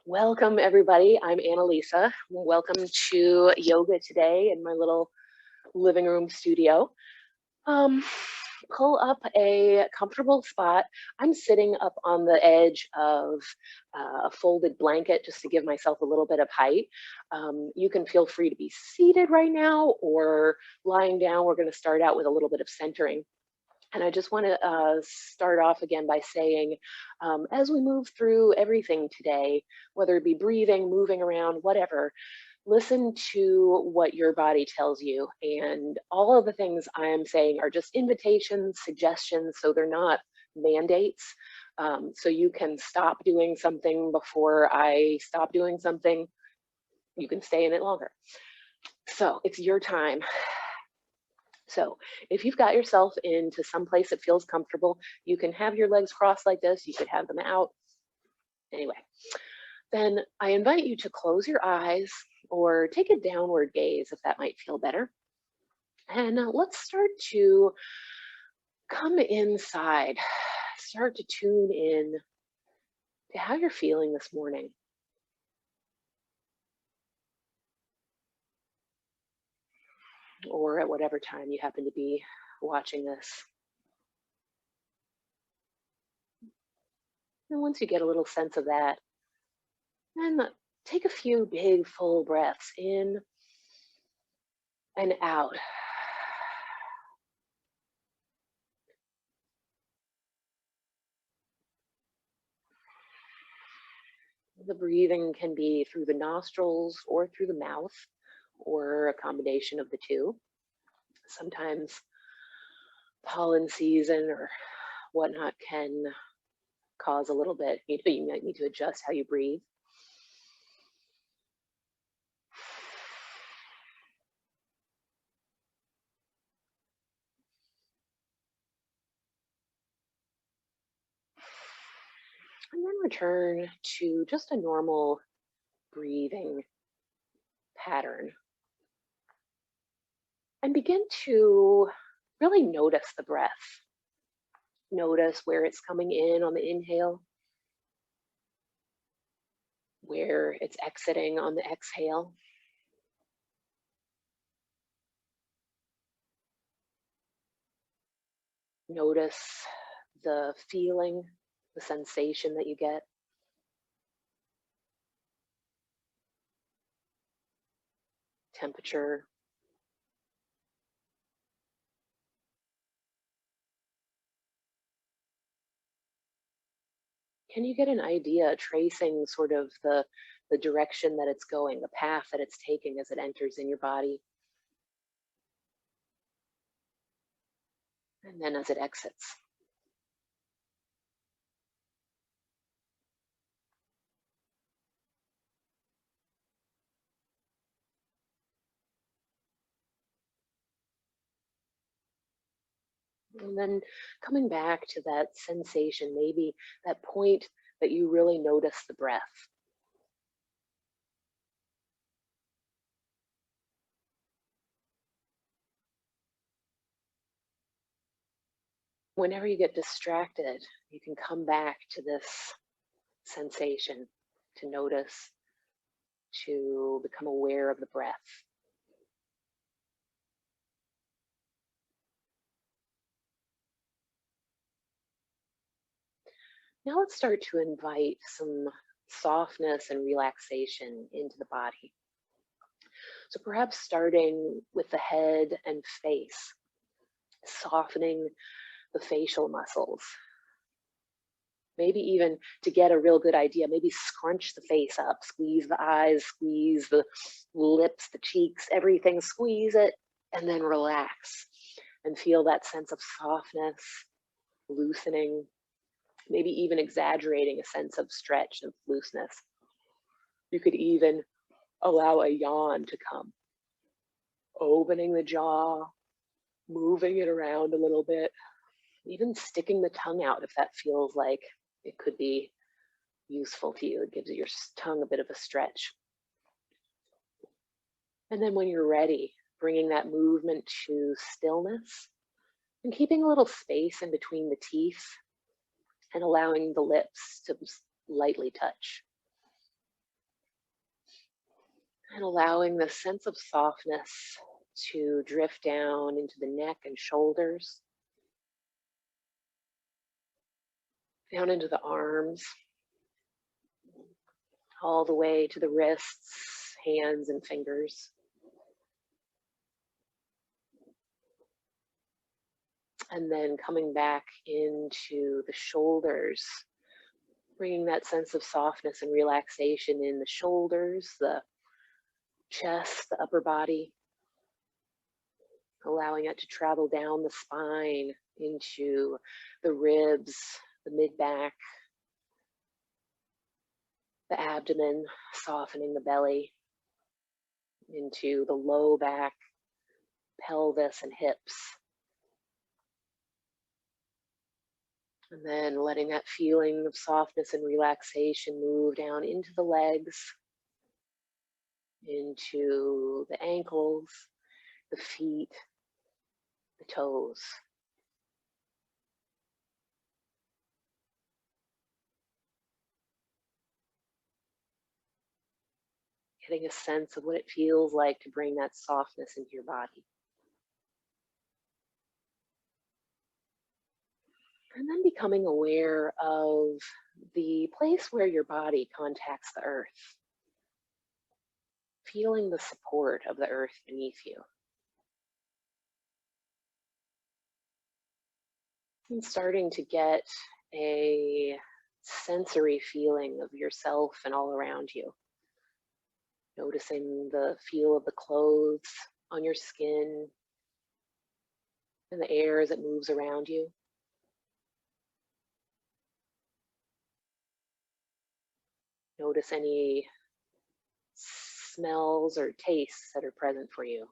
Welcome, everybody. I'm Annalisa. Welcome to yoga today in my little living room studio. Um, Pull up a comfortable spot. I'm sitting up on the edge of a folded blanket just to give myself a little bit of height. You can feel free to be seated right now or lying down. We're going to start out with a little bit of centering. And I just want to start off again by saying, as we move through everything today, whether it be breathing, moving around, whatever, listen to what your body tells you. And all of the things I am saying are just invitations, suggestions, so they're not mandates. So you can stop doing something before I stop doing something. You can stay in it longer. So it's your time. So if you've got yourself into some place that feels comfortable, you can have your legs crossed like this. You could have them out. Anyway, then I invite you to close your eyes or take a downward gaze if that might feel better. And let's start to come inside, start to tune in to how you're feeling this morning. Or at whatever time you happen to be watching this. And once you get a little sense of that, then take a few big full breaths in and out. The breathing can be through the nostrils or through the mouth, or a combination of the two. Sometimes pollen season or whatnot can cause a little bit. You might need to adjust how you breathe. And then return to just a normal breathing pattern. And begin to really notice the breath. Notice where it's coming in on the inhale, where it's exiting on the exhale. Notice the feeling, the sensation that you get. Temperature. Can you get an idea, tracing sort of the direction that it's going, the path that it's taking as it enters in your body, and then as it exits? And then coming back to that sensation, maybe that point that you really notice the breath. Whenever you get distracted, you can come back to this sensation, to notice, to become aware of the breath. Now let's start to invite some softness and relaxation into the body. So perhaps starting with the head and face, softening the facial muscles. Maybe even to get a real good idea, maybe scrunch the face up, squeeze the eyes, squeeze the lips, the cheeks, everything, squeeze it, and then relax and feel that sense of softness, loosening, maybe even exaggerating a sense of stretch and looseness. You could even allow a yawn to come, opening the jaw, moving it around a little bit, even sticking the tongue out if that feels like it could be useful to you. It gives your tongue a bit of a stretch. And then when you're ready, bringing that movement to stillness and keeping a little space in between the teeth and allowing the lips to lightly touch. And allowing the sense of softness to drift down into the neck and shoulders, down into the arms, all the way to the wrists, hands, and fingers. And then coming back into the shoulders, bringing that sense of softness and relaxation in the shoulders, the chest, the upper body, allowing it to travel down the spine into the ribs, the mid-back, the abdomen, softening the belly, into the low back, pelvis, and hips. And then letting that feeling of softness and relaxation move down into the legs, into the ankles, the feet, the toes. Getting a sense of what it feels like to bring that softness into your body. And then becoming aware of the place where your body contacts the earth, feeling the support of the earth beneath you. And starting to get a sensory feeling of yourself and all around you. Noticing the feel of the clothes on your skin and the air as it moves around you. Notice any smells or tastes that are present for you.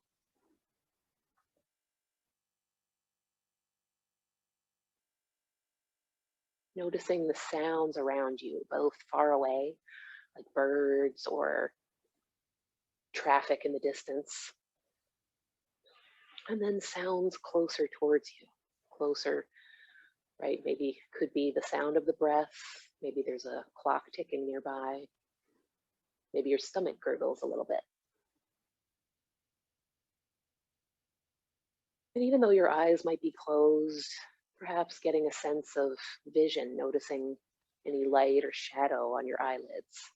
Noticing the sounds around you, both far away, like birds or traffic in the distance, and then sounds closer towards you, closer, right? Maybe could be the sound of the breath. Maybe there's a clock ticking nearby. Maybe your stomach gurgles a little bit. And even though your eyes might be closed, perhaps getting a sense of vision, noticing any light or shadow on your eyelids.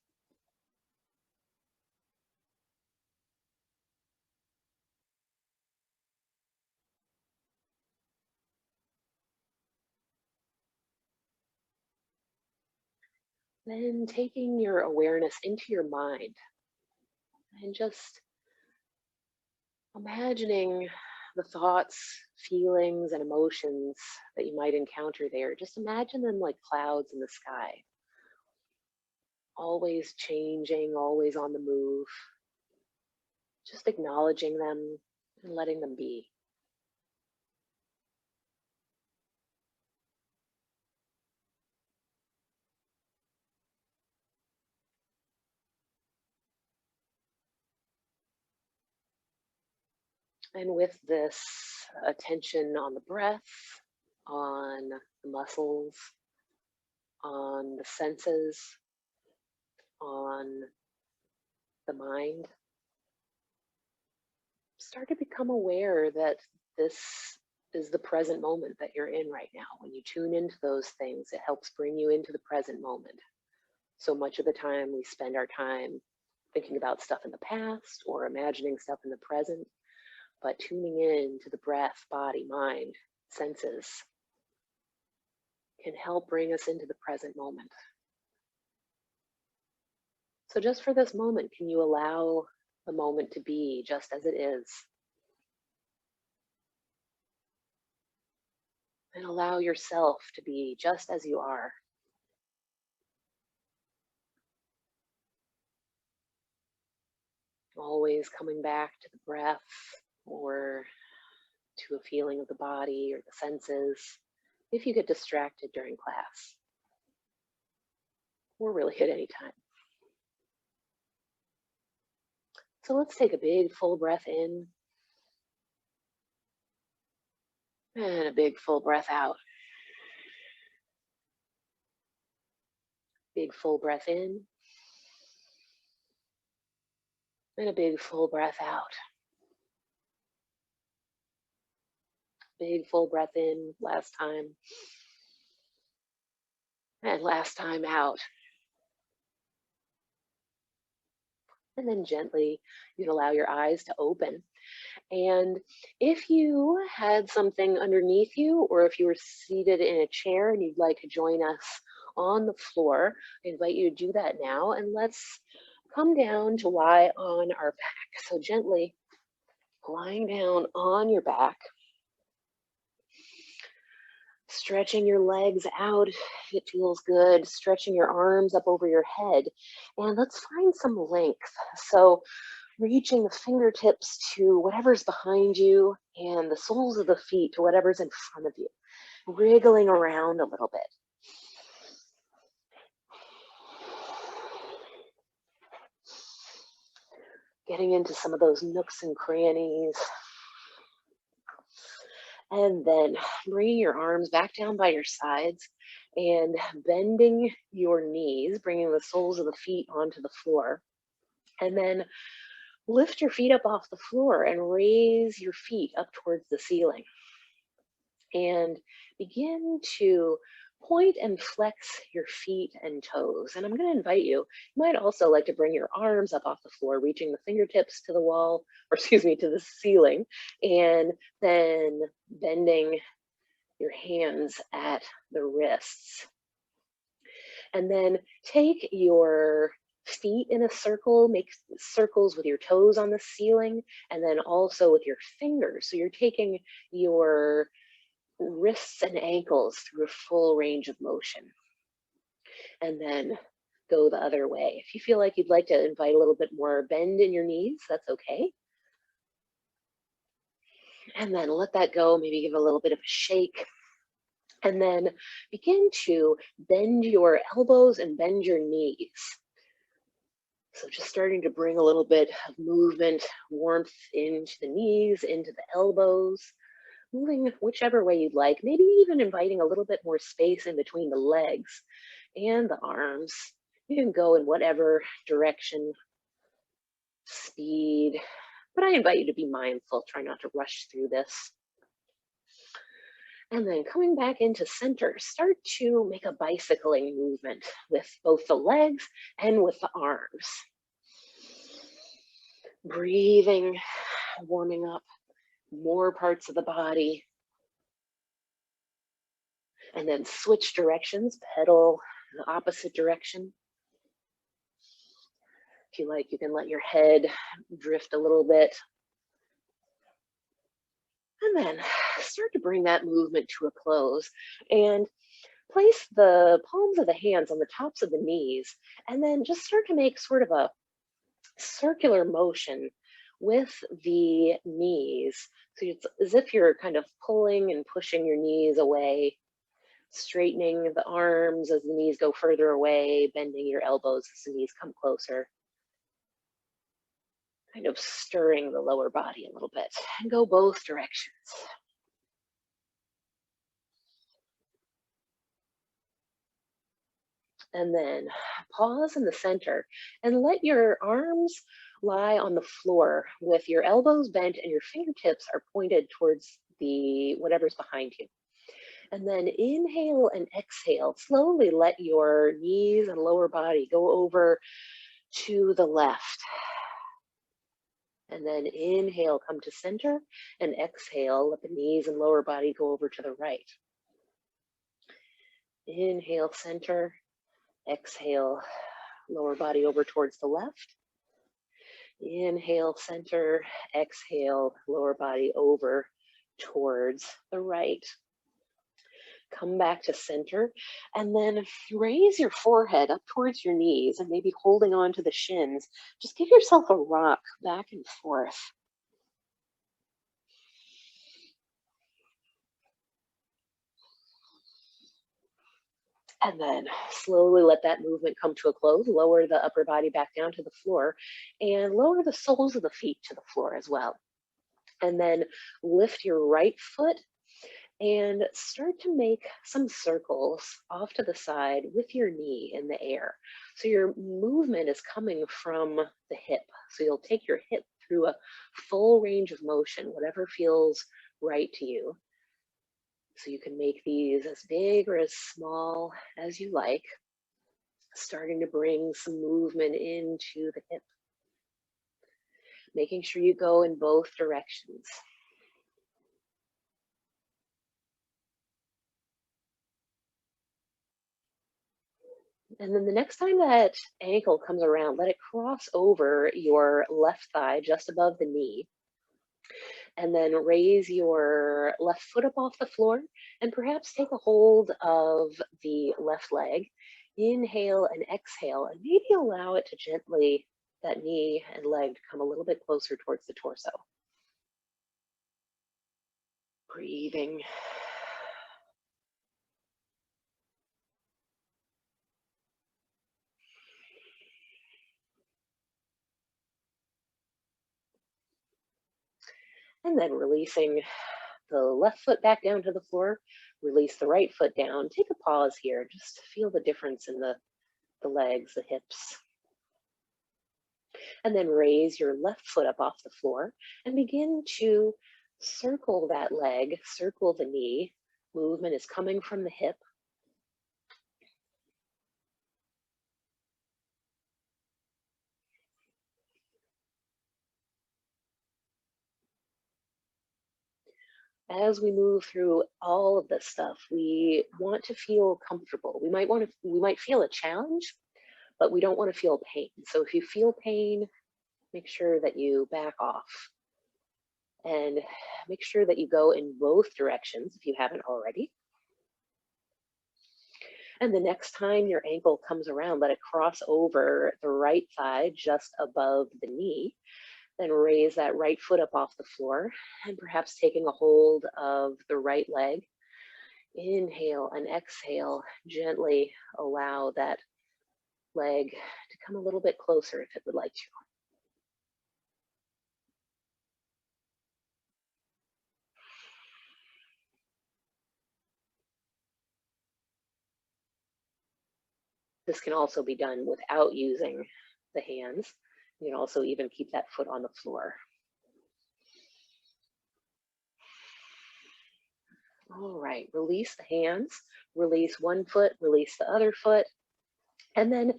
Then taking your awareness into your mind and just imagining the thoughts, feelings, and emotions that you might encounter there. Just imagine them like clouds in the sky, always changing, always on the move. Just acknowledging them and letting them be. And with this attention on the breath, on the muscles, on the senses, on the mind, start to become aware that this is the present moment that you're in right now. When you tune into those things, it helps bring you into the present moment. So much of the time, we spend our time thinking about stuff in the past or imagining stuff in the present, but tuning in to the breath, body, mind, senses can help bring us into the present moment. So, just for this moment, can you allow the moment to be just as it is? And allow yourself to be just as you are. Always coming back to the breath or to a feeling of the body or the senses if you get distracted during class or really at any time. So let's take a big full breath in and a big full breath out. Big full breath in And a big full breath out. Big full breath in, last time. And last time out. And then gently, you can allow your eyes to open. And if you had something underneath you, or if you were seated in a chair and you'd like to join us on the floor, I invite you to do that now. And let's come down to lie on our back. So gently lying down on your back, stretching your legs out if it feels good, stretching your arms up over your head. And let's find some length. So reaching the fingertips to whatever's behind you and the soles of the feet to whatever's in front of you, wriggling around a little bit. Getting into some of those nooks and crannies. And then bringing your arms back down by your sides and bending your knees, bringing the soles of the feet onto the floor. And then lift your feet up off the floor and raise your feet up towards the ceiling. And begin to point and flex your feet and toes. And I'm going to invite you, you might also like to bring your arms up off the floor, reaching the fingertips to the wall, or excuse me, to the ceiling, and then bending your hands at the wrists. And then take your feet in a circle, make circles with your toes on the ceiling, and then also with your fingers. So you're taking your wrists and ankles through a full range of motion. And then go the other way. If you feel like you'd like to invite a little bit more bend in your knees, that's okay. And then let that go, maybe give a little bit of a shake. And then begin to bend your elbows and bend your knees. So just starting to bring a little bit of movement, warmth into the knees, into the elbows, moving whichever way you'd like, maybe even inviting a little bit more space in between the legs and the arms. You can go in whatever direction, speed, but I invite you to be mindful, try not to rush through this. And then coming back into center, start to make a bicycling movement with both the legs and with the arms. Breathing, warming up more parts of the body. And then switch directions, pedal the opposite direction. If you like, you can let your head drift a little bit. And then start to bring that movement to a close and place the palms of the hands on the tops of the knees, and then just start to make sort of a circular motion with the knees. So it's as if you're kind of pulling and pushing your knees away, straightening the arms as the knees go further away, bending your elbows as the knees come closer. Kind of stirring the lower body a little bit, and go both directions. And then pause in the center and let your arms lie on the floor with your elbows bent and your fingertips are pointed towards the whatever's behind you. And then inhale and exhale. Slowly let your knees and lower body go over to the left. And then inhale, come to center, and exhale, let the knees and lower body go over to the right. Inhale, center, exhale, lower body over towards the left. Inhale, center, exhale, lower body over towards the right. Come back to center, and then raise your forehead up towards your knees and maybe holding on to the shins. Just give yourself a rock back and forth. And then slowly let that movement come to a close. Lower the upper body back down to the floor and lower the soles of the feet to the floor as well. And then lift your right foot and start to make some circles off to the side with your knee in the air. So your movement is coming from the hip. So you'll take your hip through a full range of motion, whatever feels right to you. So you can make these as big or as small as you like, starting to bring some movement into the hip, making sure you go in both directions. And then the next time that ankle comes around, let it cross over your left thigh just above the knee. And then raise your left foot up off the floor and perhaps take a hold of the left leg. Inhale and exhale, and maybe allow it to gently, that knee and leg, to come a little bit closer towards the torso. Breathing. And then releasing the left foot back down to the floor, release the right foot down. Take a pause here, just feel the difference in the legs, the hips. And then raise your left foot up off the floor and begin to circle that leg, circle the knee. Movement is coming from the hip. As we move through all of this stuff, we want to feel comfortable. We might feel a challenge, but we don't want to feel pain. So if you feel pain, make sure that you back off and make sure that you go in both directions if you haven't already. And the next time your ankle comes around, let it cross over the right thigh just above the knee. Then raise that right foot up off the floor and perhaps taking a hold of the right leg. Inhale and exhale, gently allow that leg to come a little bit closer if it would like to. This can also be done without using the hands. You can also even keep that foot on the floor. All right, release the hands, release one foot, release the other foot, and then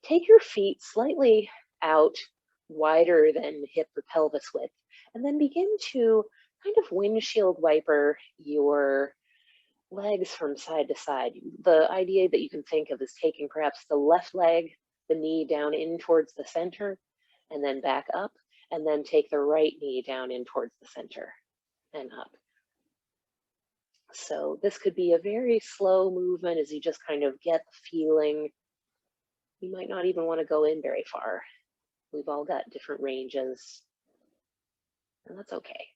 take your feet slightly out, wider than hip or pelvis width, and then begin to kind of windshield wiper your legs from side to side. The idea that you can think of is taking perhaps the left leg, the knee down in towards the center, and then back up, and then take the right knee down in towards the center and up. So this could be a very slow movement as you just kind of get the feeling. You might not even want to go in very far. We've all got different ranges, and that's okay.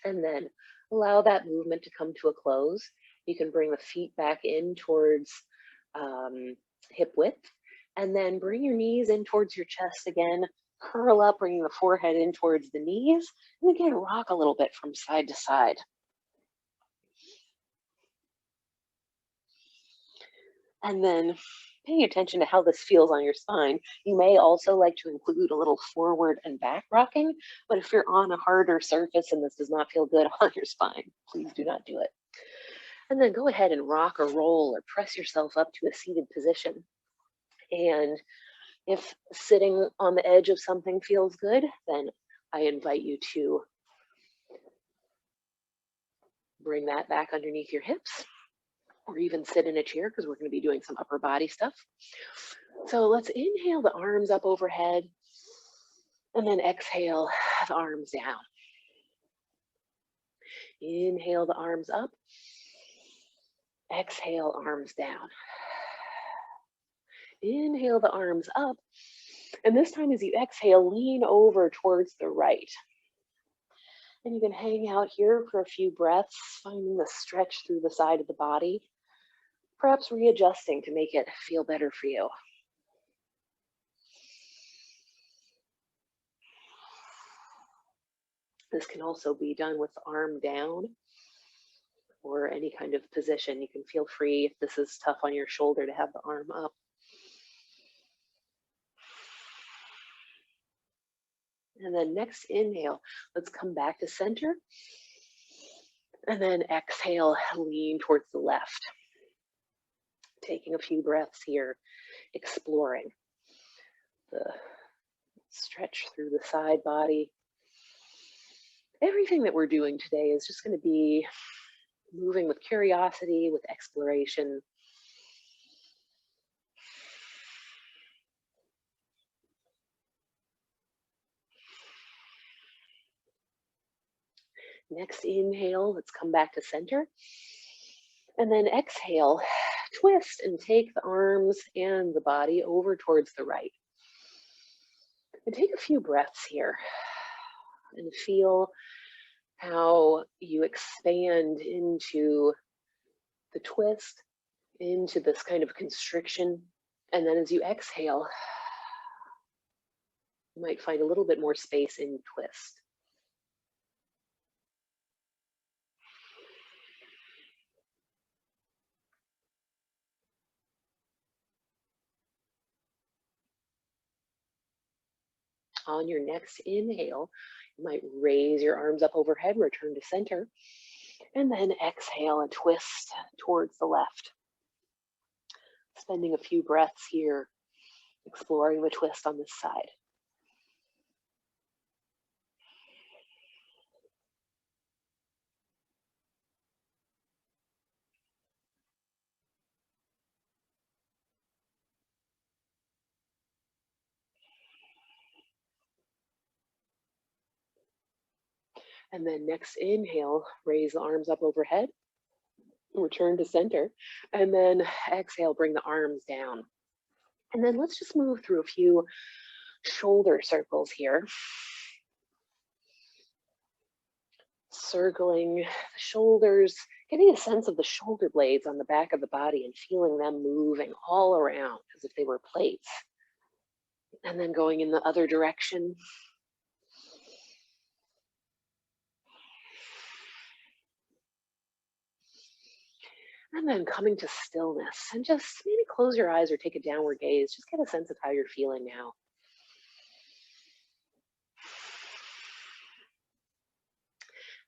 And then allow that movement to come to a close. You can bring the feet back in towards hip width, and then bring your knees in towards your chest again. Curl up, bringing the forehead in towards the knees, and again, rock a little bit from side to side. And then paying attention to how this feels on your spine. You may also like to include a little forward and back rocking, but if you're on a harder surface and this does not feel good on your spine, please do not do it. And then go ahead and rock or roll or press yourself up to a seated position. And if sitting on the edge of something feels good, then I invite you to bring that back underneath your hips, or even sit in a chair because we're going to be doing some upper body stuff. So let's inhale the arms up overhead, and then exhale the arms down. Inhale the arms up, exhale arms down. Inhale the arms up, and this time as you exhale, lean over towards the right. And you can hang out here for a few breaths, finding the stretch through the side of the body, perhaps readjusting to make it feel better for you. This can also be done with the arm down or any kind of position. You can feel free, if this is tough on your shoulder, to have the arm up. And then next inhale, let's come back to center. And then exhale, lean towards the left. Taking a few breaths here, exploring the stretch through the side body. Everything that we're doing today is just going to be moving with curiosity, with exploration. Next inhale, let's come back to center. And then exhale, twist and take the arms and the body over towards the right. And take a few breaths here and feel how you expand into the twist, into this kind of constriction. And then as you exhale, you might find a little bit more space in twist. On your next inhale, you might raise your arms up overhead, return to center, and then exhale and twist towards the left. Spending a few breaths here, exploring the twist on this side. And then next inhale, raise the arms up overhead, return to center, and then exhale, bring the arms down. And then let's just move through a few shoulder circles here. Circling the shoulders, getting a sense of the shoulder blades on the back of the body and feeling them moving all around as if they were plates. And then going in the other direction. And then coming to stillness and just maybe close your eyes or take a downward gaze. Just get a sense of how you're feeling now.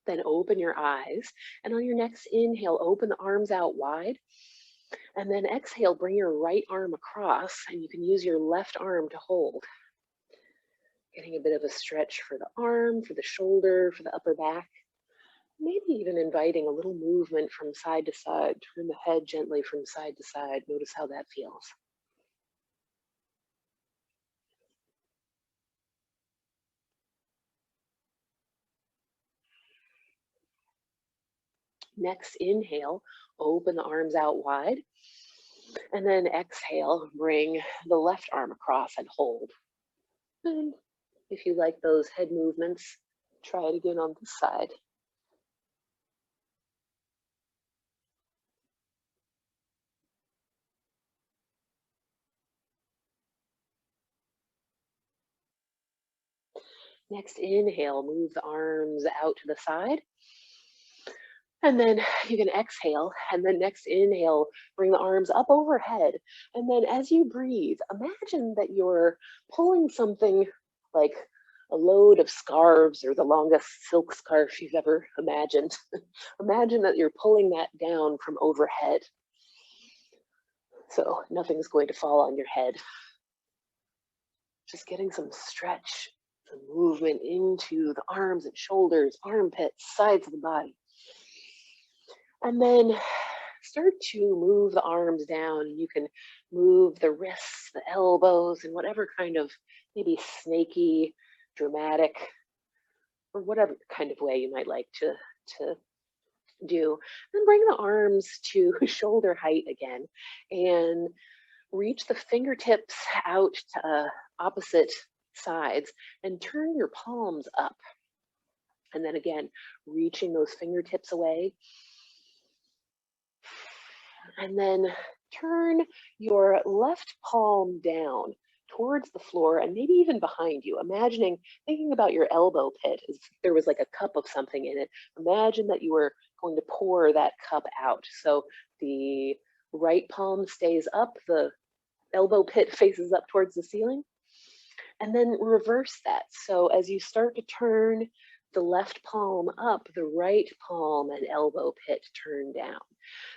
Then open your eyes, and on your next inhale, open the arms out wide. And then exhale, bring your right arm across, and you can use your left arm to hold. Getting a bit of a stretch for the arm, for the shoulder, for the upper back. Maybe even inviting a little movement from side to side. Turn the head gently from side to side. Notice how that feels. Next inhale, open the arms out wide. And then exhale, bring the left arm across and hold. And if you like those head movements, try it again on this side. Next inhale, move the arms out to the side. And then you can exhale, and then next inhale, bring the arms up overhead. And then as you breathe, imagine that you're pulling something like a load of scarves or the longest silk scarf you've ever imagined. Imagine that you're pulling that down from overhead. So nothing's going to fall on your head. Just getting some stretch, some movement into the arms and shoulders, armpits, sides of the body. And then start to move the arms down. You can move the wrists, the elbows, in whatever kind of maybe snaky, dramatic, or whatever kind of way you might like to do. Then bring the arms to shoulder height again and reach the fingertips out to opposite sides and turn your palms up. And then again, reaching those fingertips away. And then turn your left palm down towards the floor and maybe even behind you. Thinking about your elbow pit as if there was like a cup of something in it. Imagine that you were going to pour that cup out. So the right palm stays up, the elbow pit faces up towards the ceiling, and then reverse that. So as you start to turn the left palm up, the right palm and elbow pit turn down.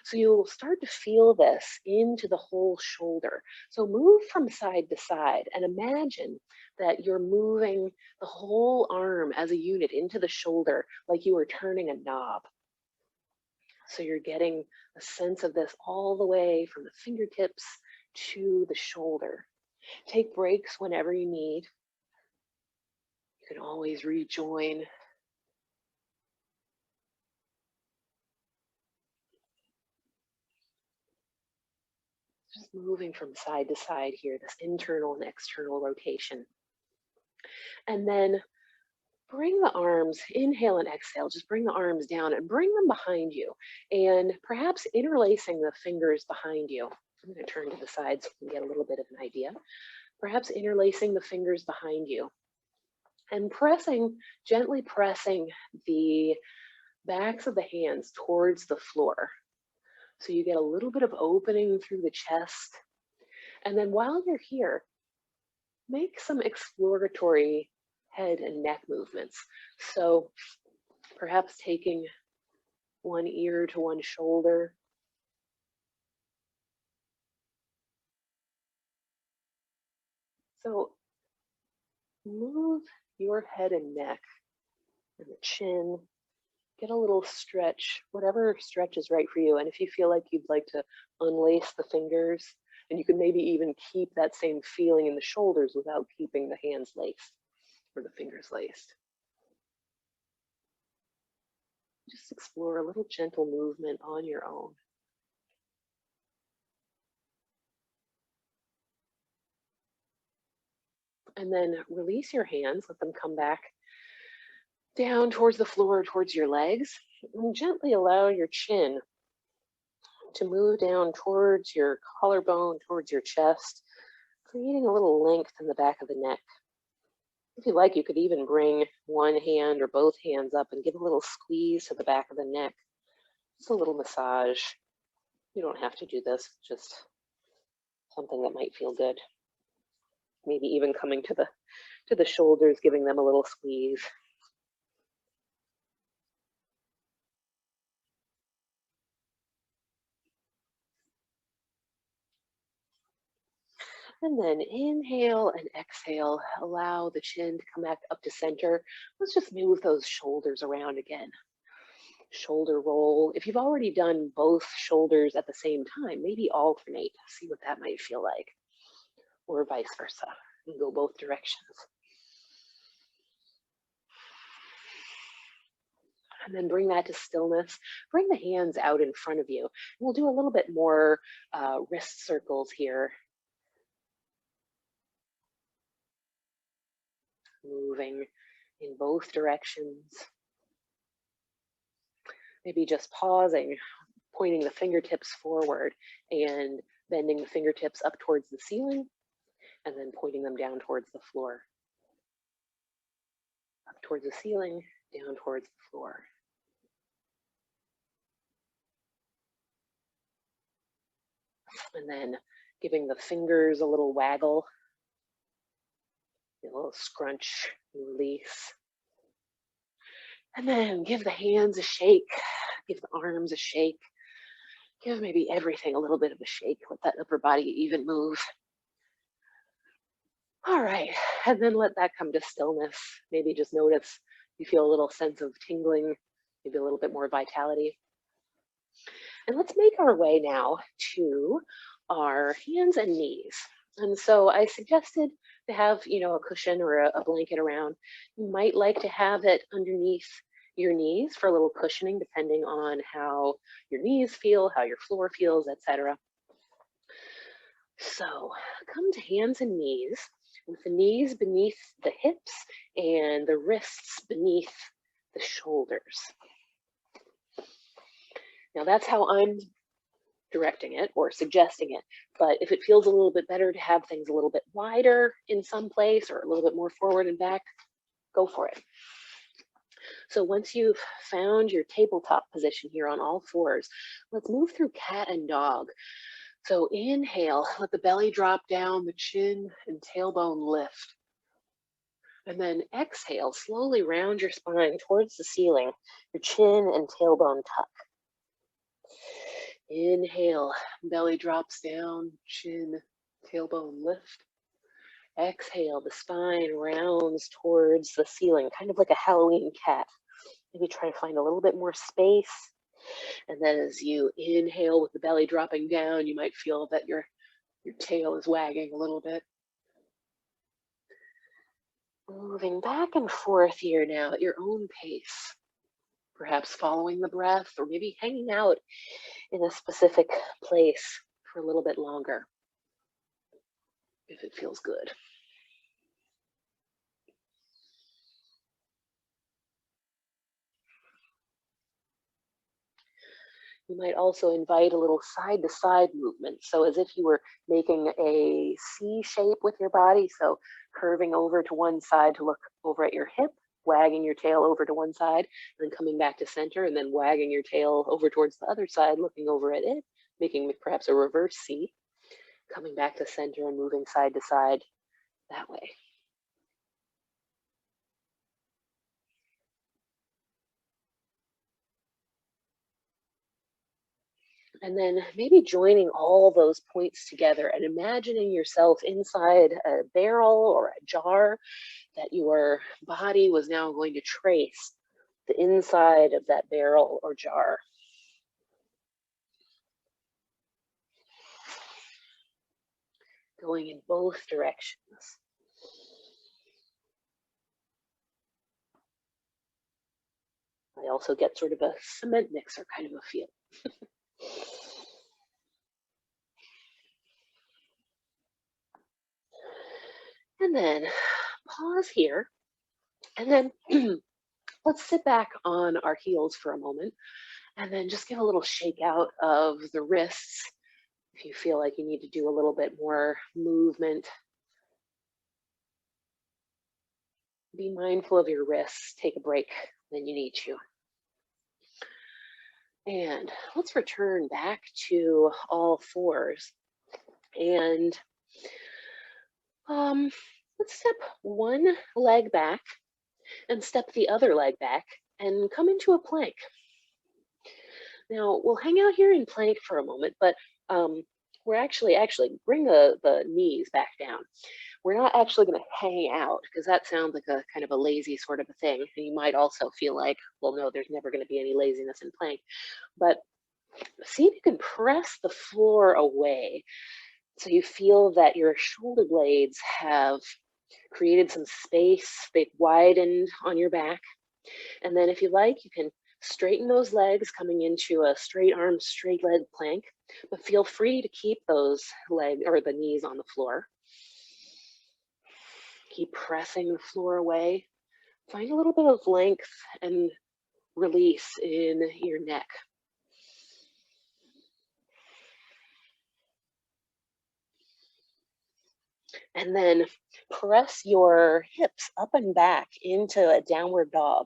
So you'll start to feel this into the whole shoulder. So move from side to side and imagine that you're moving the whole arm as a unit into the shoulder like you were turning a knob. So you're getting a sense of this all the way from the fingertips to the shoulder. Take breaks whenever you need. You can always rejoin. Just moving from side to side here, this internal and external rotation. And then bring the arms, inhale and exhale, just bring the arms down and bring them behind you. And perhaps interlacing the fingers behind you. I'm going to turn to the side so you can get a little bit of an idea. Perhaps interlacing the fingers behind you. And pressing, gently pressing the backs of the hands towards the floor. So you get a little bit of opening through the chest. And then while you're here, make some exploratory head and neck movements. So perhaps taking one ear to one shoulder. So move your head and neck and the chin. Get a little stretch, whatever stretch is right for you. And if you feel like you'd like to unlace the fingers, and you can maybe even keep that same feeling in the shoulders without keeping the hands laced or the fingers laced. Just explore a little gentle movement on your own. And then release your hands, let them come back down towards the floor, towards your legs, and gently allow your chin to move down towards your collarbone, towards your chest, creating a little length in the back of the neck. If you like, you could even bring one hand or both hands up and give a little squeeze to the back of the neck. Just a little massage. You don't have to do this, just something that might feel good. Maybe even coming to the shoulders, giving them a little squeeze. And then inhale and exhale, allow the chin to come back up to center. Let's just move those shoulders around again. Shoulder roll. If you've already done both shoulders at the same time, maybe alternate, see what that might feel like, or vice versa, and go both directions. And then bring that to stillness. Bring the hands out in front of you. And we'll do a little bit more wrist circles here. Moving in both directions. Maybe just pausing, pointing the fingertips forward and bending the fingertips up towards the ceiling and then pointing them down towards the floor. Up towards the ceiling, down towards the floor. And then giving the fingers a little waggle, a little scrunch and release. And then give the hands a shake, give the arms a shake, give maybe everything a little bit of a shake, let that upper body even move. All right, and then let that come to stillness. Maybe just notice you feel a little sense of tingling, maybe a little bit more vitality. And let's make our way now to our hands and knees. And so I suggested to have, a cushion or a blanket around. You might like to have it underneath your knees for a little cushioning, depending on how your knees feel, how your floor feels, etc. So come to hands and knees, with the knees beneath the hips and the wrists beneath the shoulders. Now that's how I'm directing it or suggesting it, but if it feels a little bit better to have things a little bit wider in some place or a little bit more forward and back, go for it. So once you've found your tabletop position here on all fours, let's move through cat and dog. So inhale, let the belly drop down, the chin and tailbone lift. And then exhale, slowly round your spine towards the ceiling, your chin and tailbone tuck. Inhale, belly drops down, chin, tailbone lift. Exhale, the spine rounds towards the ceiling, kind of like a Halloween cat. Maybe try to find a little bit more space. And then as you inhale with the belly dropping down, you might feel that your tail is wagging a little bit. Moving back and forth here now at your own pace. Perhaps following the breath or maybe hanging out in a specific place for a little bit longer if it feels good. You might also invite a little side to side movement. So as if you were making a C shape with your body. So curving over to one side to look over at your hip, wagging your tail over to one side, and then coming back to center, and then wagging your tail over towards the other side, looking over at it, making perhaps a reverse C, coming back to center and moving side to side that way. And then maybe joining all those points together and imagining yourself inside a barrel or a jar that your body was now going to trace the inside of that barrel or jar. Going in both directions. I also get sort of a cement mixer kind of a feel. And then pause here. And then let's sit back on our heels for a moment and then just give a little shake out of the wrists. If you feel like you need to do a little bit more movement, be mindful of your wrists. Take a break when you need to. And let's return back to all fours. And let's step one leg back and step the other leg back and come into a plank. Now we'll hang out here in plank for a moment, but we're actually bring the knees back down. We're not actually going to hang out because that sounds like a kind of a lazy sort of a thing. And you might also feel like, well, no, there's never going to be any laziness in plank. But see if you can press the floor away so you feel that your shoulder blades have created some space. They've widened on your back. And then if you like, you can straighten those legs coming into a straight arm, straight leg plank, but feel free to keep those legs or the knees on the floor. Keep pressing the floor away. Find a little bit of length and release in your neck. And then press your hips up and back into a downward dog.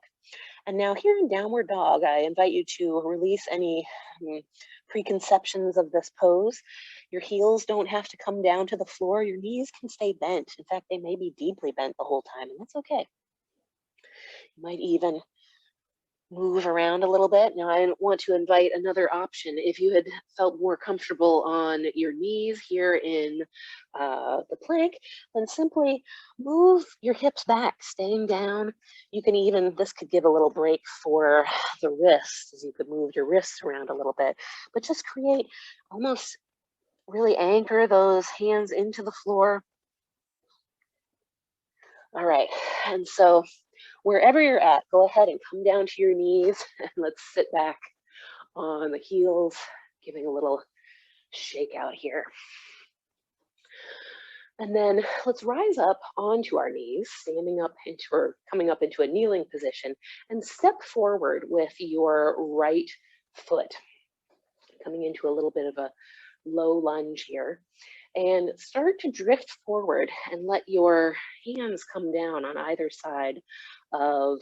And now here in downward dog, I invite you to release any preconceptions of this pose. Your heels don't have to come down to the floor. Your knees can stay bent. In fact, they may be deeply bent the whole time, and that's okay. You might even move around a little bit. Now, I want to invite another option. If you had felt more comfortable on your knees here in the plank, then simply move your hips back, staying down. You can even, this could give a little break for the wrists, as you could move your wrists around a little bit, but just create almost really anchor those hands into the floor. All right, and so wherever you're at, go ahead and come down to your knees and let's sit back on the heels, giving a little shake out here. And then let's rise up onto our knees, standing up into or coming up into a kneeling position, and step forward with your right foot, coming into a little bit of a low lunge here. And start to drift forward and let your hands come down on either side of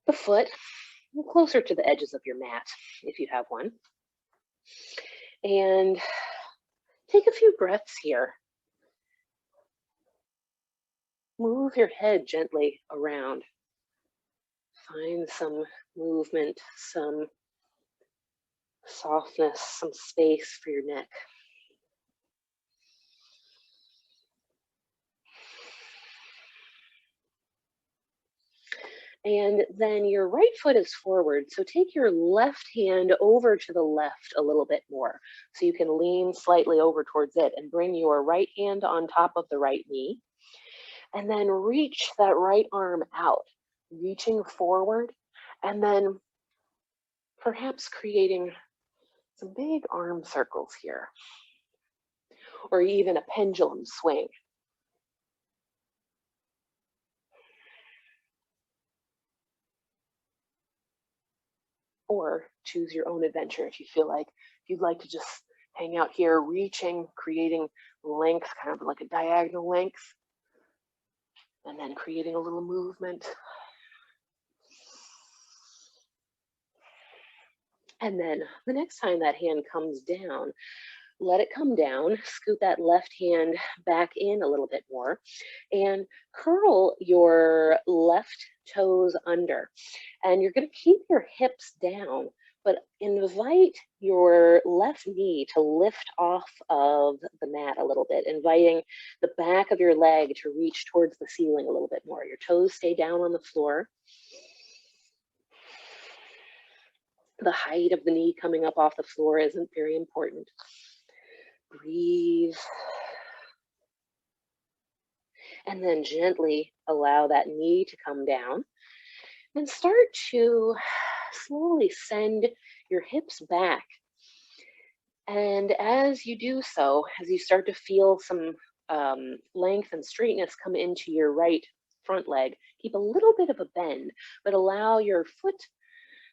the foot closer to the edges of your mat if you have one. And take a few breaths here. Move your head gently around. Find some movement, some softness, some space for your neck. And then your right foot is forward. So take your left hand over to the left a little bit more. So you can lean slightly over towards it and bring your right hand on top of the right knee. And then reach that right arm out, reaching forward, and then perhaps creating some big arm circles here, or even a pendulum swing. Or choose your own adventure if you feel like you'd like to just hang out here, reaching, creating length, kind of like a diagonal length, and then creating a little movement. And then the next time that hand comes down, let it come down, scoot that left hand back in a little bit more, and curl your left toes under. And you're going to keep your hips down, but invite your left knee to lift off of the mat a little bit, inviting the back of your leg to reach towards the ceiling a little bit more. Your toes stay down on the floor. The height of the knee coming up off the floor isn't very important. Breathe. And then gently allow that knee to come down and start to slowly send your hips back. And as you do so, as you start to feel some length and straightness come into your right front leg, keep a little bit of a bend, but allow your foot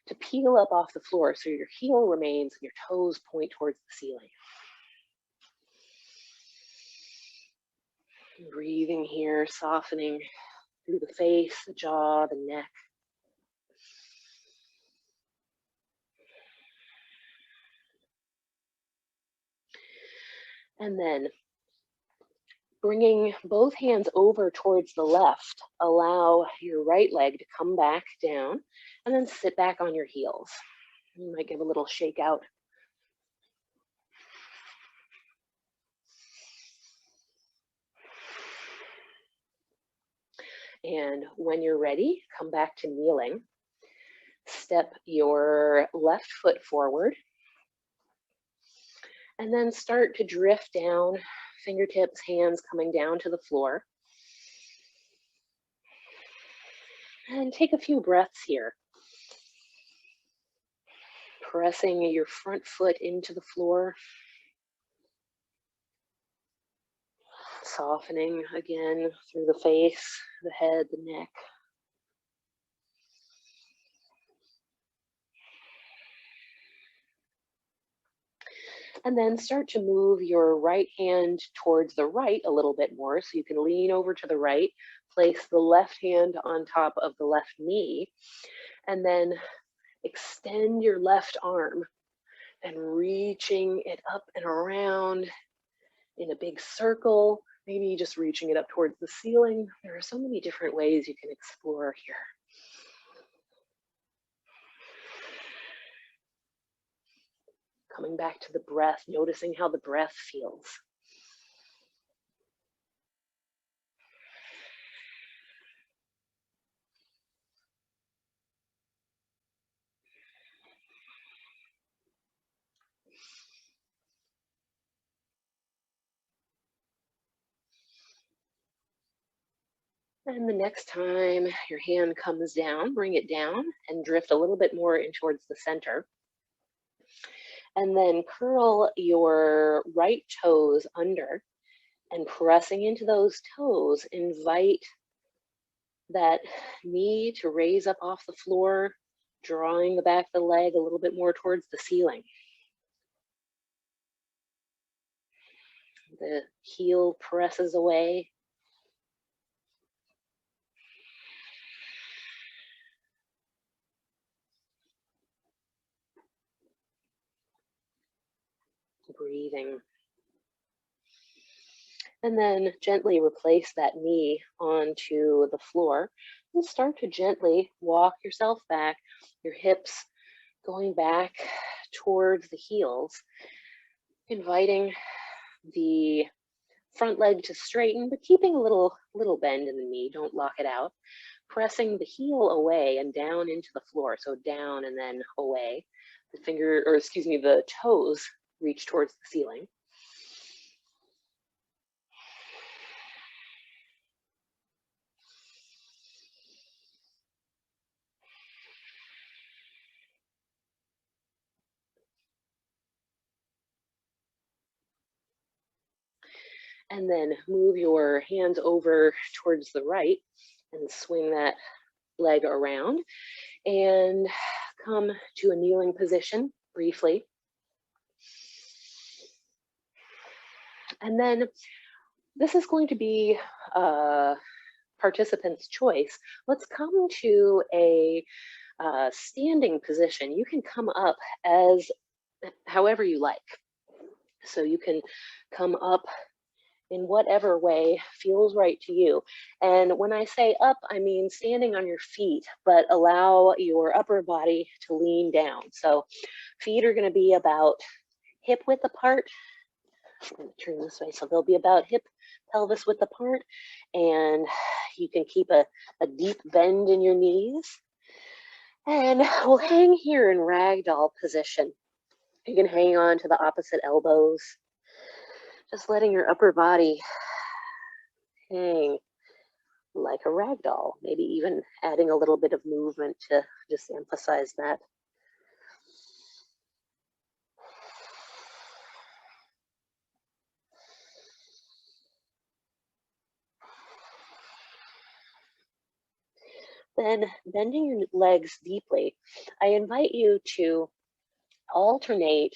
to peel up off the floor so your heel remains and your toes point towards the ceiling. Breathing here, softening through the face, the jaw, the neck. And then bringing both hands over towards the left, allow your right leg to come back down and then sit back on your heels. You might give a little shake out. And when you're ready, come back to kneeling. Step your left foot forward. And then start to drift down, fingertips, hands coming down to the floor. And take a few breaths here. Pressing your front foot into the floor. Softening again through the face, the head, the neck. And then start to move your right hand towards the right a little bit more. So you can lean over to the right, place the left hand on top of the left knee, and then extend your left arm and reaching it up and around in a big circle, maybe just reaching it up towards the ceiling. There are so many different ways you can explore here. Coming back to the breath, noticing how the breath feels. And the next time your hand comes down, bring it down and drift a little bit more in towards the center. And then curl your right toes under, and pressing into those toes, invite that knee to raise up off the floor, drawing the back of the leg a little bit more towards the ceiling. The heel presses away. breathing. And then gently replace that knee onto the floor and start to gently walk yourself back, your hips going back towards the heels, inviting the front leg to straighten, but keeping a little bend in the knee. Don't lock it out. Pressing the heel away and down into the floor. So down and then away. The toes reach towards the ceiling. And then move your hands over towards the right and swing that leg around and come to a kneeling position briefly. And then this is going to be a participant's choice. Let's come to a standing position. You can come up as however you like. So you can come up in whatever way feels right to you. And when I say up, I mean standing on your feet, but allow your upper body to lean down. So feet are going to be about hip width apart. I'm going to turn this way, so they'll be about hip pelvis width apart, and you can keep a deep bend in your knees. And we'll hang here in ragdoll position. You can hang on to the opposite elbows, just letting your upper body hang like a rag doll, maybe even adding a little bit of movement to just emphasize that. Then bending your legs deeply, I invite you to alternate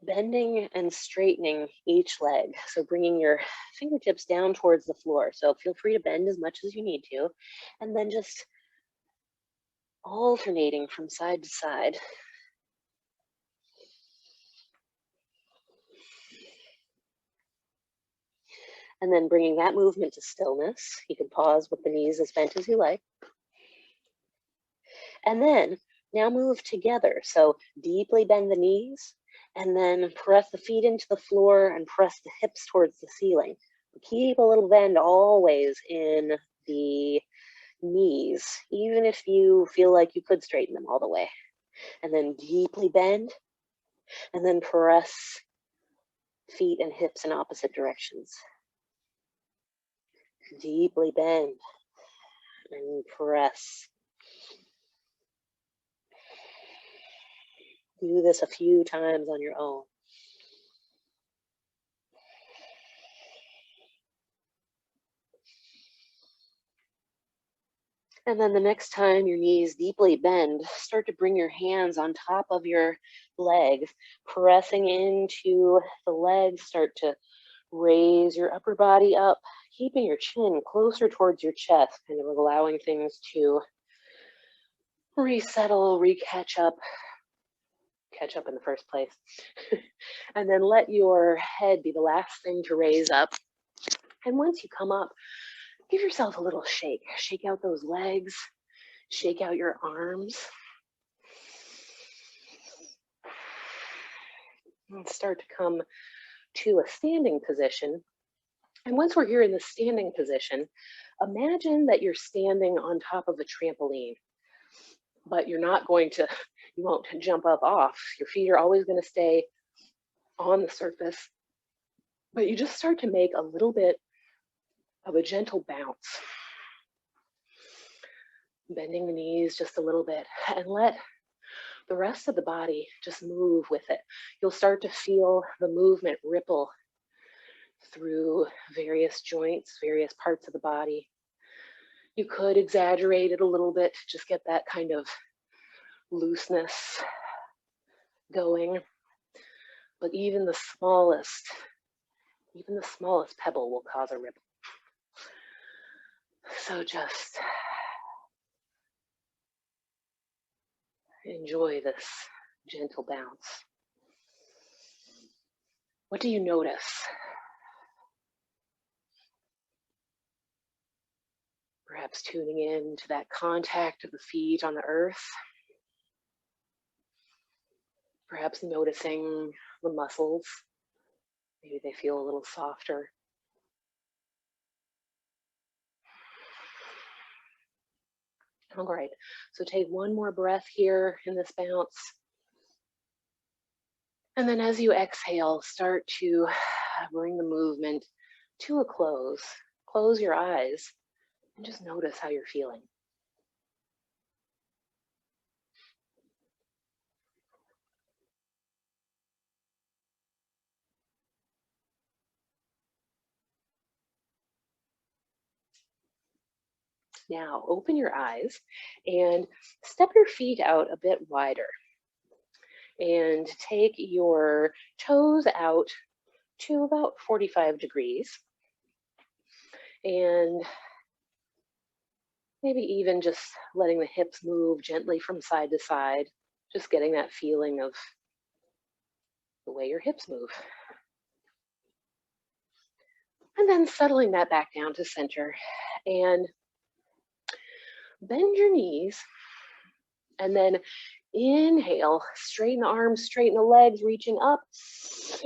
bending and straightening each leg. So bringing your fingertips down towards the floor. So feel free to bend as much as you need to, and then just alternating from side to side. And then bringing that movement to stillness. You can pause with the knees as bent as you like. And then now move together. So deeply bend the knees and then press the feet into the floor and press the hips towards the ceiling. Keep a little bend always in the knees, even if you feel like you could straighten them all the way. And then deeply bend and then press feet and hips in opposite directions. Deeply bend and press. Do this a few times on your own. And then the next time your knees deeply bend, start to bring your hands on top of your legs, pressing into the legs. Start to raise your upper body up, keeping your chin closer towards your chest, kind of allowing things to resettle, catch up in the first place. And then let your head be the last thing to raise up. And once you come up, give yourself a little shake. Shake out those legs, shake out your arms. And start to come to a standing position. And once we're here in the standing position, imagine that you're standing on top of a trampoline, but you won't jump up off. Your feet are always going to stay on the surface, but you just start to make a little bit of a gentle bounce, bending the knees just a little bit, and let the rest of the body just move with it. You'll start to feel the movement ripple through various joints, various parts of the body. You could exaggerate it a little bit to just get that kind of looseness going, but even the smallest pebble will cause a ripple. So just enjoy this gentle bounce. What do you notice? Perhaps tuning in to that contact of the feet on the earth. Perhaps noticing the muscles. Maybe they feel a little softer. All right, so take one more breath here in this bounce. And then as you exhale, start to bring the movement to a close. Close your eyes and just notice how you're feeling. Now open your eyes and step your feet out a bit wider and take your toes out to about 45 degrees, and maybe even just letting the hips move gently from side to side, just getting that feeling of the way your hips move. And then settling that back down to center, and bend your knees, and then inhale, straighten the arms, straighten the legs, reaching up,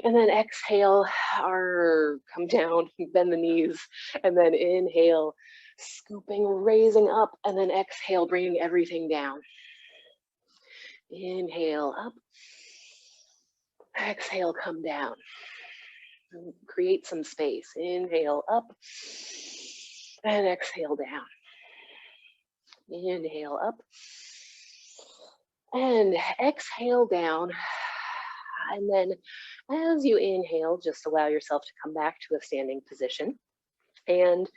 and then exhale, or come down, bend the knees, and then inhale, scooping, raising up, and then exhale, bringing everything down. Inhale up, exhale, come down. Create some space. Inhale up, and exhale down. Inhale up, and exhale down. And then as you inhale, just allow yourself to come back to a standing position and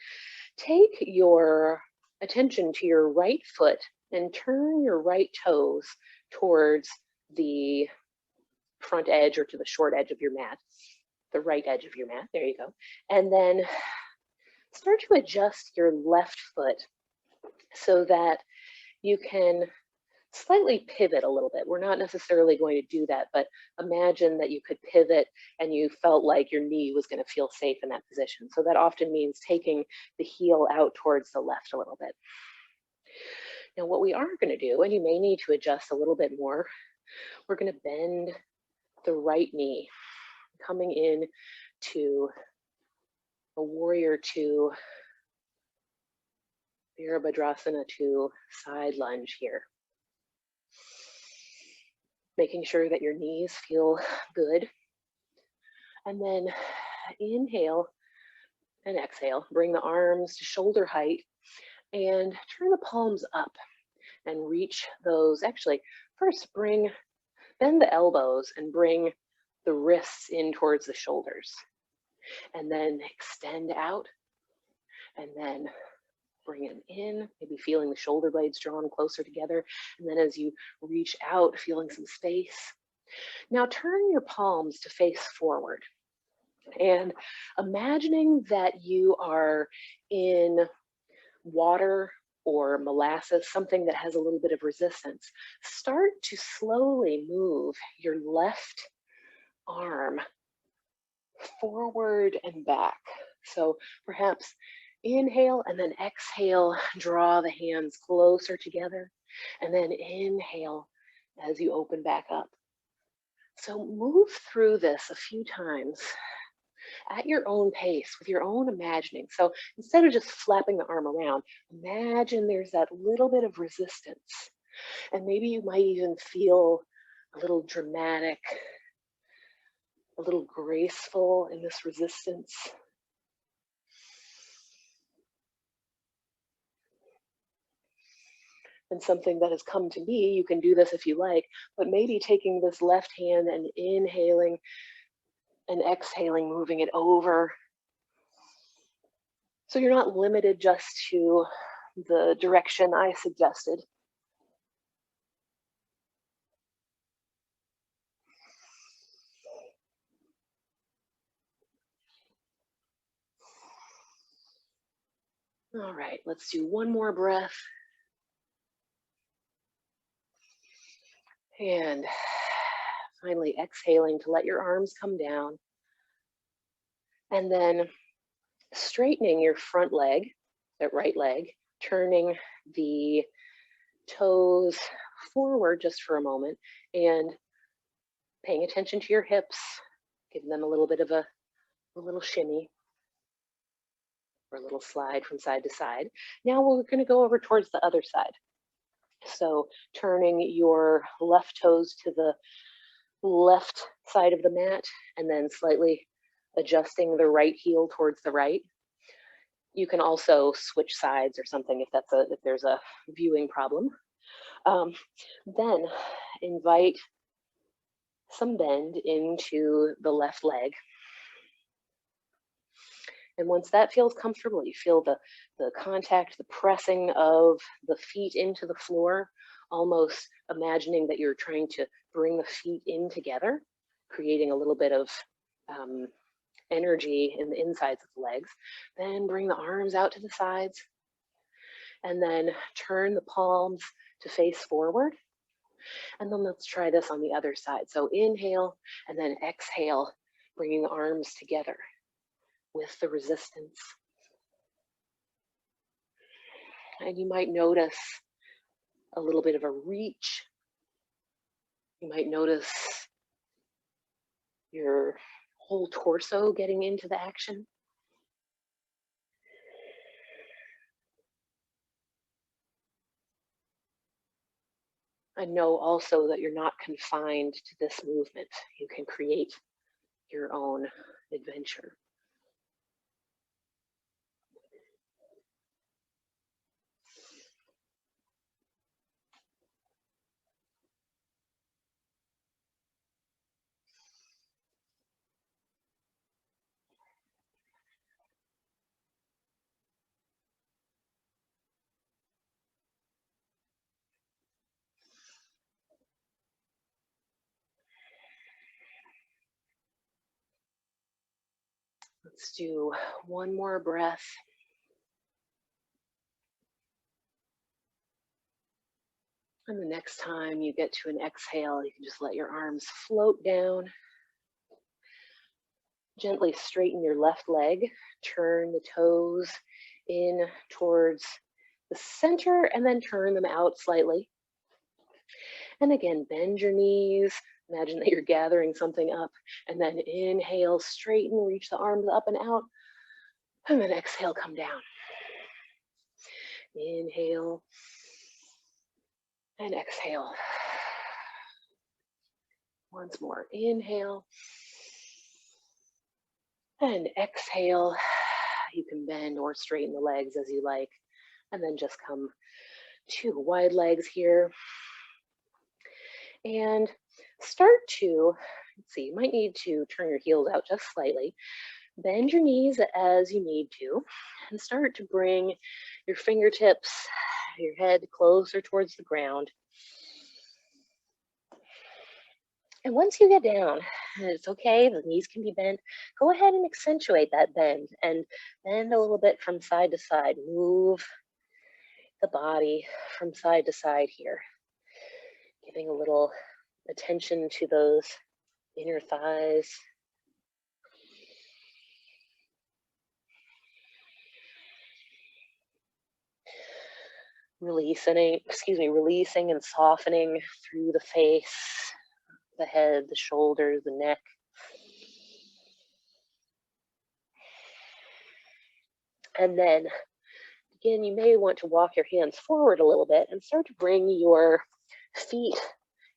take your attention to your right foot and turn your right toes towards the front edge or to the short edge of your mat, the right edge of your mat. There you go. And then start to adjust your left foot so that you can slightly pivot a little bit. We're not necessarily going to do that, but imagine that you could pivot and you felt like your knee was going to feel safe in that position. So that often means taking the heel out towards the left a little bit. Now, what we are going to do, and you may need to adjust a little bit more, we're going to bend the right knee, coming in to a warrior two, Virabhadrasana 2 side lunge here. Making sure that your knees feel good. And then inhale and exhale. Bring the arms to shoulder height and turn the palms up and reach those. Actually, first bend the elbows and bring the wrists in towards the shoulders. And then extend out and then bring them in, maybe feeling the shoulder blades drawn closer together. And then as you reach out, feeling some space. Now turn your palms to face forward and imagining that you are in water or molasses, something that has a little bit of resistance. Start to slowly move your left arm forward and back. So perhaps inhale and then exhale, draw the hands closer together, and then inhale as you open back up. So move through this a few times at your own pace with your own imagining. So instead of just flapping the arm around, imagine there's that little bit of resistance. And maybe you might even feel a little dramatic, a little graceful in this resistance. And something that has come to me, you can do this if you like, but maybe taking this left hand and inhaling and exhaling, moving it over. So you're not limited just to the direction I suggested. All right, let's do one more breath. And finally exhaling to let your arms come down. And then straightening your front leg, that right leg, turning the toes forward just for a moment and paying attention to your hips, giving them a little bit of a little shimmy or a little slide from side to side. Now we're going to go over towards the other side. So turning your left toes to the left side of the mat and then slightly adjusting the right heel towards the right. You can also switch sides or something if there's a viewing problem. Then invite some bend into the left leg. And once that feels comfortable, you feel the contact, the pressing of the feet into the floor, almost imagining that you're trying to bring the feet in together, creating a little bit of energy in the insides of the legs. Then bring the arms out to the sides and then turn the palms to face forward. And then let's try this on the other side. So inhale and then exhale, bringing the arms together with the resistance. And you might notice a little bit of a reach. You might notice your whole torso getting into the action. I know also that you're not confined to this movement. You can create your own adventure. Let's do one more breath. And the next time you get to an exhale, you can just let your arms float down. Gently straighten your left leg, turn the toes in towards the center and then turn them out slightly. And again, bend your knees. Imagine that you're gathering something up and then inhale, straighten, reach the arms up and out. And then exhale, come down. Inhale and exhale. Once more, inhale and exhale. You can bend or straighten the legs as you like. And then just come to wide legs here. And start to, let's see, you might need to turn your heels out just slightly. Bend your knees as you need to and start to bring your fingertips, your head closer towards the ground. And once you get down, it's okay, the knees can be bent. Go ahead and accentuate that bend and bend a little bit from side to side. Move the body from side to side here. Giving a little attention to those inner thighs. Releasing and softening through the face, the head, the shoulders, the neck. And then, again, you may want to walk your hands forward a little bit and start to bring your feet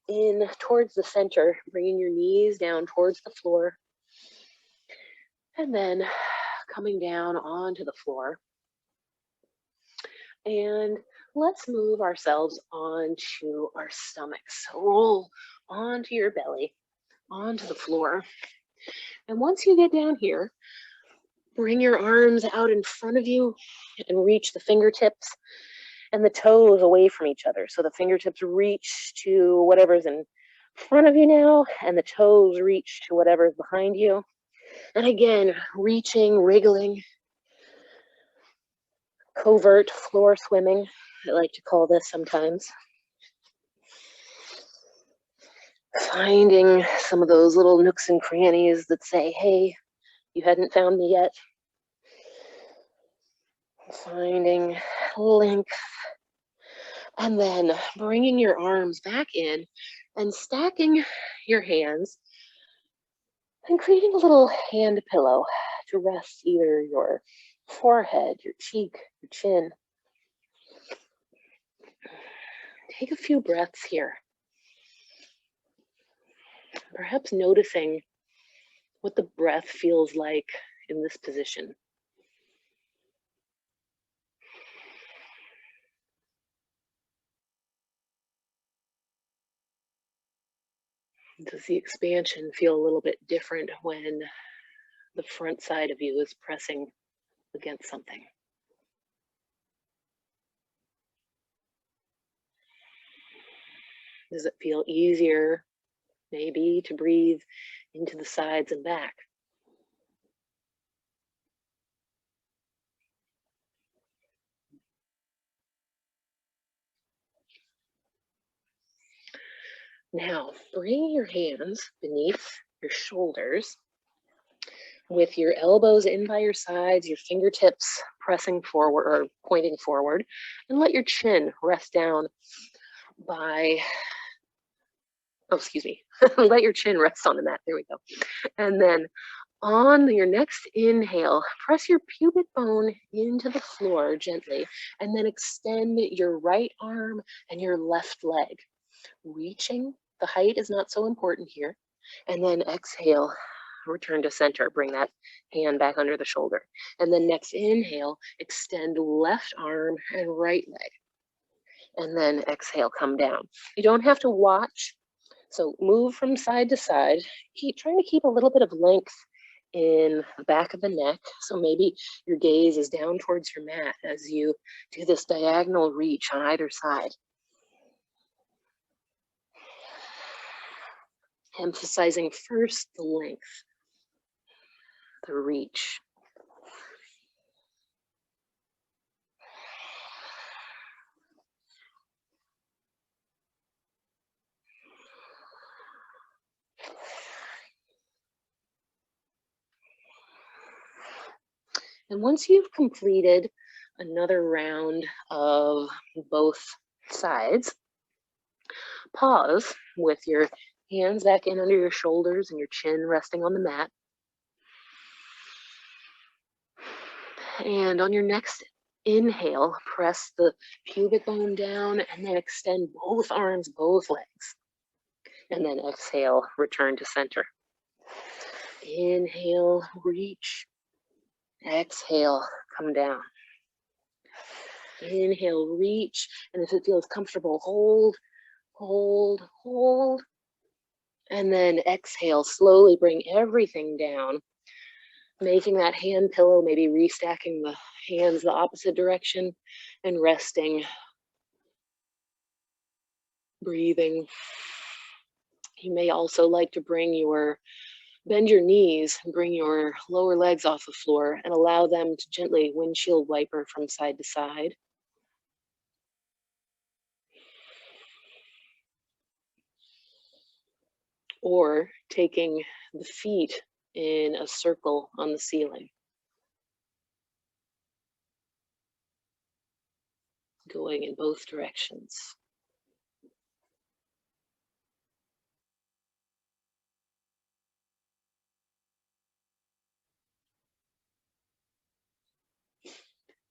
in towards the center, bringing your knees down towards the floor. And then coming down onto the floor. And let's move ourselves onto our stomachs. So roll onto your belly, onto the floor. And once you get down here, bring your arms out in front of you and reach the fingertips and the toes away from each other. So the fingertips reach to whatever's in front of you now, and the toes reach to whatever's behind you. And again, reaching, wriggling, covert floor swimming, I like to call this sometimes. Finding some of those little nooks and crannies that say, hey, you hadn't found me yet. Finding length. And then bringing your arms back in and stacking your hands and creating a little hand pillow to rest either your forehead, your cheek, your chin. Take a few breaths here. Perhaps noticing what the breath feels like in this position. Does the expansion feel a little bit different when the front side of you is pressing against something? Does it feel easier, maybe, to breathe into the sides and back? Now, bring your hands beneath your shoulders with your elbows in by your sides, your fingertips pressing forward or pointing forward, and let your chin rest down by, oh, excuse me, let your chin rest on the mat. There we go. And then on your next inhale, press your pubic bone into the floor gently, and then extend your right arm and your left leg, reaching. The height is not so important here. And then exhale, return to center. Bring that hand back under the shoulder. And then next inhale, extend left arm and right leg. And then exhale, come down. You don't have to watch. So move from side to side. Trying to keep a little bit of length in the back of the neck. So maybe your gaze is down towards your mat as you do this diagonal reach on either side. Emphasizing first the length, the reach. And once you've completed another round of both sides, pause with your hands back in under your shoulders and your chin resting on the mat. And on your next inhale, press the pubic bone down and then extend both arms, both legs. And then exhale, return to center. Inhale, reach. Exhale, come down. Inhale, reach. And if it feels comfortable, hold, hold, hold. And then exhale, slowly bring everything down, making that hand pillow, maybe restacking the hands the opposite direction and resting, breathing. You may also like to bend your knees and bring your lower legs off the floor and allow them to gently windshield wiper from side to side. Or taking the feet in a circle on the ceiling. Going in both directions.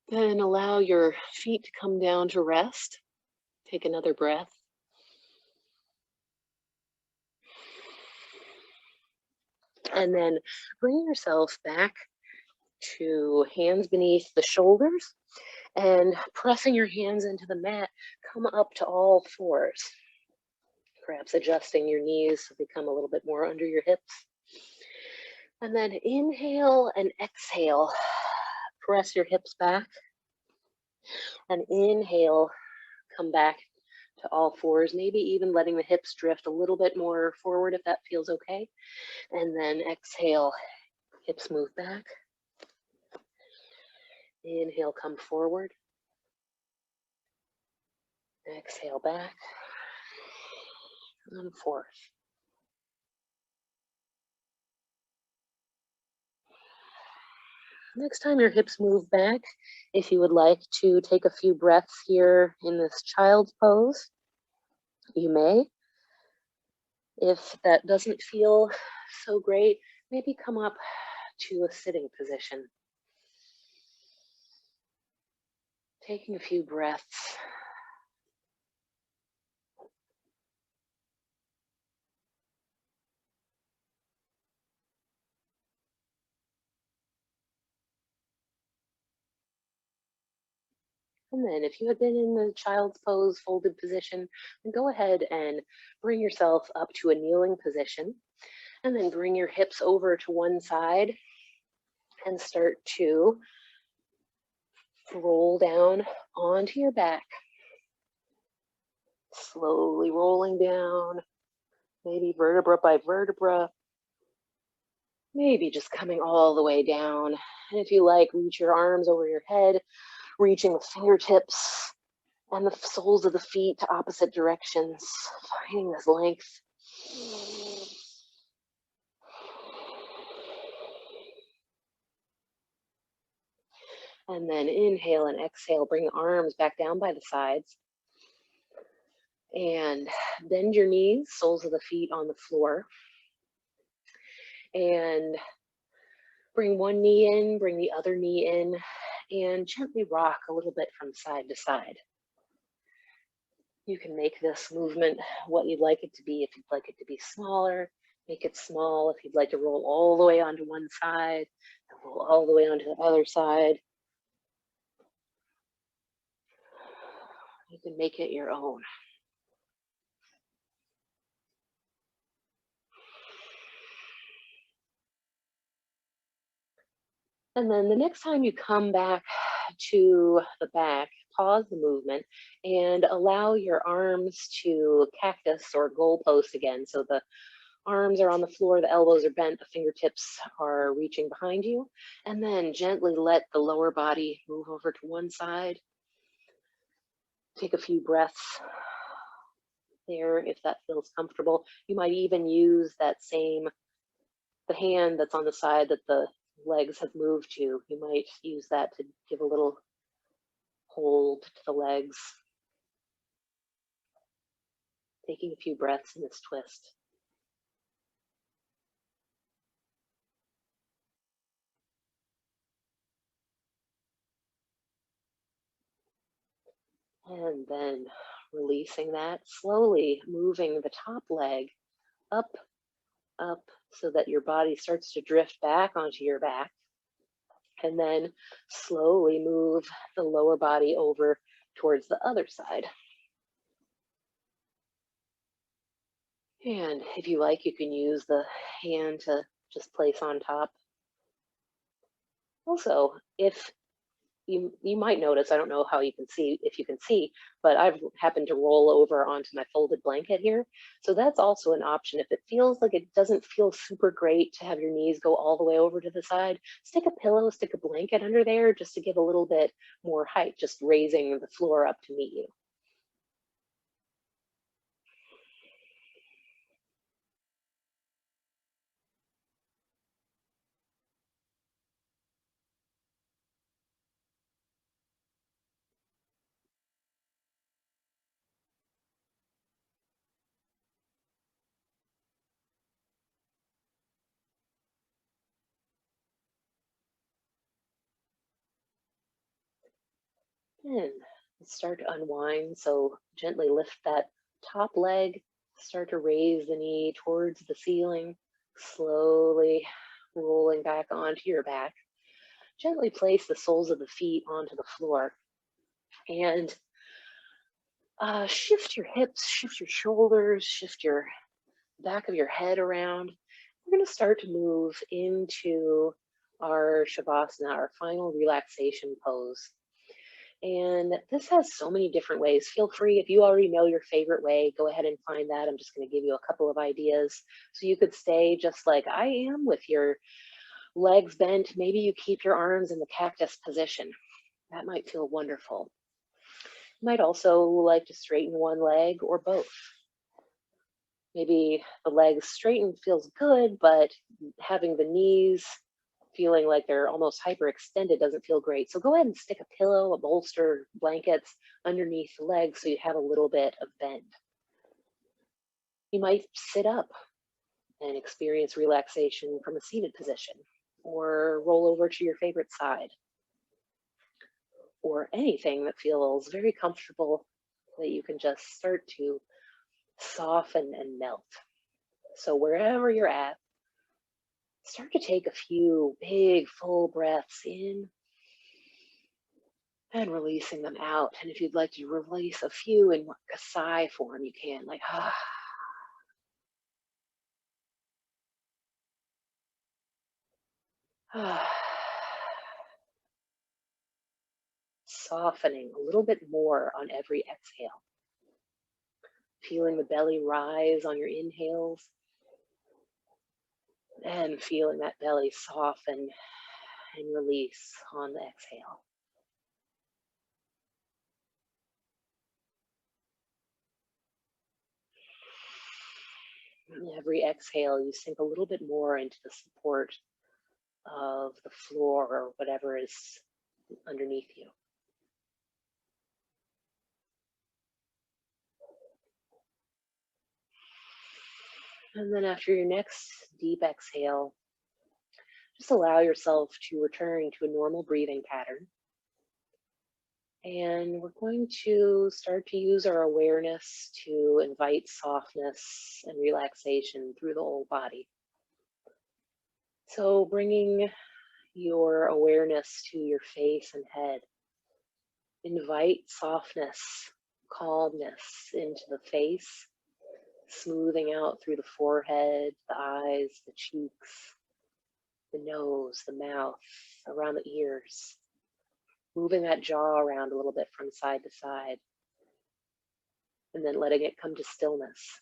Then allow your feet to come down to rest. Take another breath. And then bring yourself back to hands beneath the shoulders and pressing your hands into the mat, come up to all fours. Perhaps adjusting your knees so they come a little bit more under your hips. And then inhale and exhale. Press your hips back. And inhale, come back to all fours, maybe even letting the hips drift a little bit more forward if that feels okay. And then exhale, hips move back. Inhale, come forward. Exhale back. And forth. Next time your hips move back, if you would like to take a few breaths here in this child's pose, you may. If that doesn't feel so great, maybe come up to a sitting position. Taking a few breaths. And then if you had been in the child's pose folded position, then go ahead and bring yourself up to a kneeling position, and then bring your hips over to one side and start to roll down onto your back. Slowly rolling down, maybe vertebra by vertebra, maybe just coming all the way down. And if you like, reach your arms over your head, reaching the fingertips and the soles of the feet to opposite directions, finding this length. And then inhale and exhale, bring the arms back down by the sides. And bend your knees, soles of the feet on the floor. And bring one knee in, bring the other knee in, and gently rock a little bit from side to side. You can make this movement what you'd like it to be. If you'd like it to be smaller, make it small. If you'd like to roll all the way onto one side, and roll all the way onto the other side, you can make it your own. And then the next time you come back to the back, pause the movement and allow your arms to cactus or goalpost again. So the arms are on the floor, the elbows are bent, the fingertips are reaching behind you. And then gently let the lower body move over to one side. Take a few breaths there if that feels comfortable. You might even use that same, the hand that's on the side that the legs have moved to. You might use that to give a little hold to the legs. Taking a few breaths in this twist. And then releasing that, slowly moving the top leg up, up, so that your body starts to drift back onto your back. And then slowly move the lower body over towards the other side. And if you like, you can use the hand to just place on top. Also, if you might notice, I don't know how you can see, if you can see, but I've happened to roll over onto my folded blanket here. So that's also an option. If it feels like it doesn't feel super great to have your knees go all the way over to the side, stick a pillow, stick a blanket under there just to give a little bit more height, just raising the floor up to meet you. And start to unwind. So gently lift that top leg, start to raise the knee towards the ceiling, slowly rolling back onto your back. Gently place the soles of the feet onto the floor and shift your hips, shift your shoulders, shift your back of your head around. We're going to start to move into our Shavasana, our final relaxation pose. And this has so many different ways. Feel free, if you already know your favorite way, go ahead and find that. I'm just going to give you a couple of ideas. So you could stay just like I am with your legs bent. Maybe you keep your arms in the cactus position. That might feel wonderful. You might also like to straighten one leg or both. Maybe the legs straightened feels good, but having the knees Feeling like they're almost hyperextended doesn't feel great. So go ahead and stick a pillow, a bolster, blankets underneath the legs so you have a little bit of bend. You might sit up and experience relaxation from a seated position, or roll over to your favorite side, or anything that feels very comfortable that you can just start to soften and melt. So wherever you're at, start to take a few big full breaths in and releasing them out. And if you'd like to release a few in like a sigh form, you can, like ah. Ah. Softening a little bit more on every exhale. Feeling the belly rise on your inhales and feeling that belly soften and release on the exhale. And every exhale, you sink a little bit more into the support of the floor or whatever is underneath you. And then after your next deep exhale, just allow yourself to return to a normal breathing pattern. And we're going to start to use our awareness to invite softness and relaxation through the whole body. So bringing your awareness to your face and head, invite softness, calmness into the face, smoothing out through the forehead, the eyes, the cheeks, the nose, the mouth, around the ears, moving that jaw around a little bit from side to side, and then letting it come to stillness.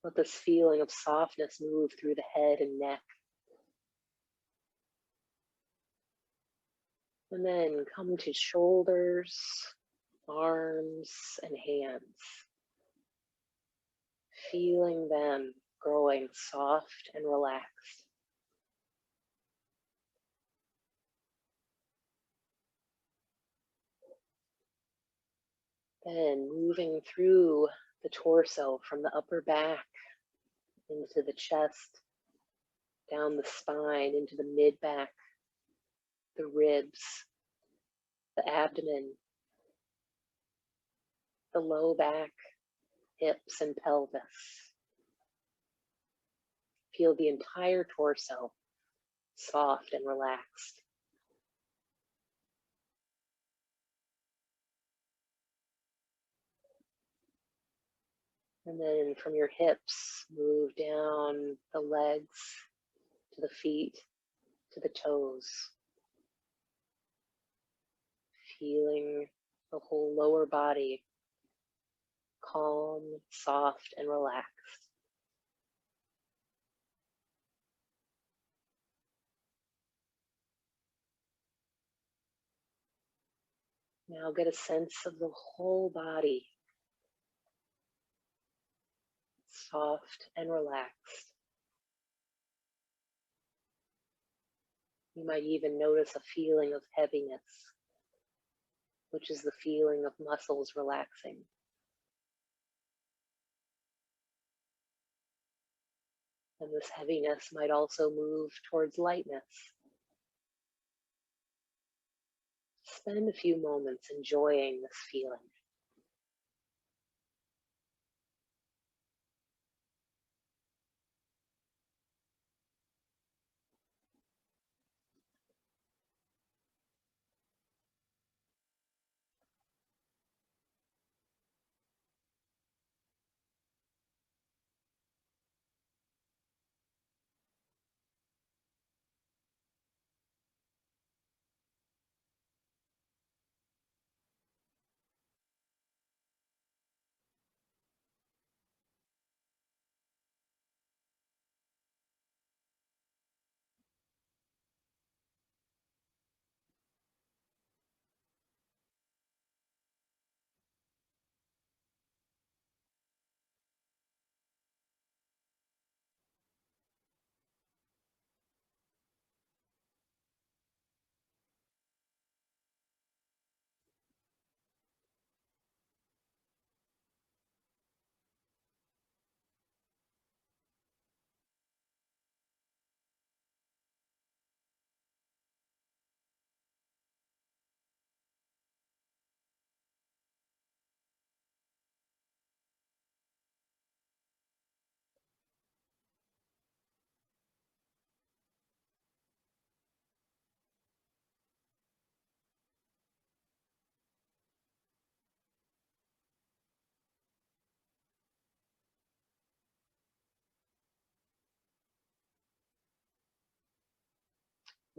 Let this feeling of softness move through the head and neck. And then come to shoulders, arms, and hands. Feeling them growing soft and relaxed. Then moving through the torso from the upper back into the chest, down the spine, into the mid back, the ribs, the abdomen, the low back, hips, and pelvis. Feel the entire torso soft and relaxed. And then from your hips, move down the legs to the feet, to the toes. Feeling the whole lower body calm, soft, and relaxed. Now get a sense of the whole body, soft and relaxed. You might even notice a feeling of heaviness, which is the feeling of muscles relaxing. And this heaviness might also move towards lightness. Spend a few moments enjoying this feeling.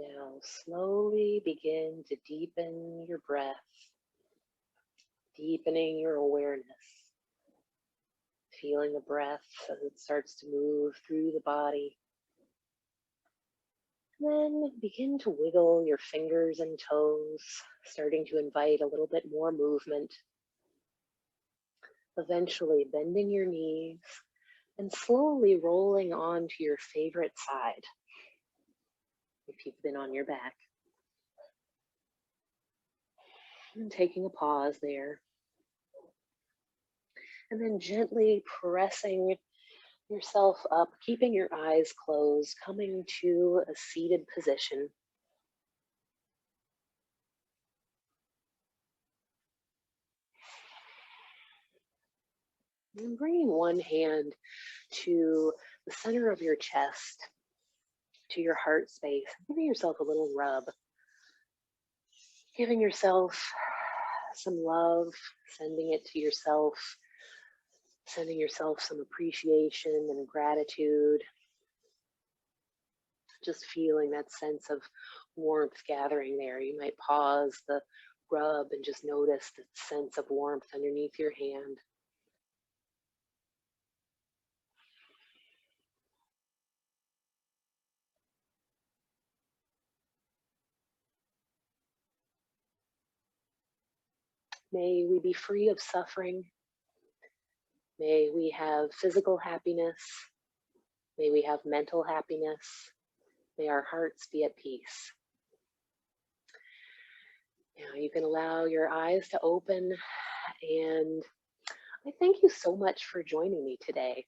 Now slowly begin to deepen your breath, deepening your awareness, feeling the breath as it starts to move through the body. Then begin to wiggle your fingers and toes, starting to invite a little bit more movement. Eventually bending your knees and slowly rolling onto your favorite side if you've been on your back. And taking a pause there. And then gently pressing yourself up, keeping your eyes closed, coming to a seated position. And bringing one hand to the center of your chest, to your heart space, giving yourself a little rub, giving yourself some love, sending it to yourself, sending yourself some appreciation and gratitude, just feeling that sense of warmth gathering there. You might pause the rub and just notice the sense of warmth underneath your hand. May we be free of suffering. May we have physical happiness. May we have mental happiness. May our hearts be at peace. Now you can allow your eyes to open, and I thank you so much for joining me today.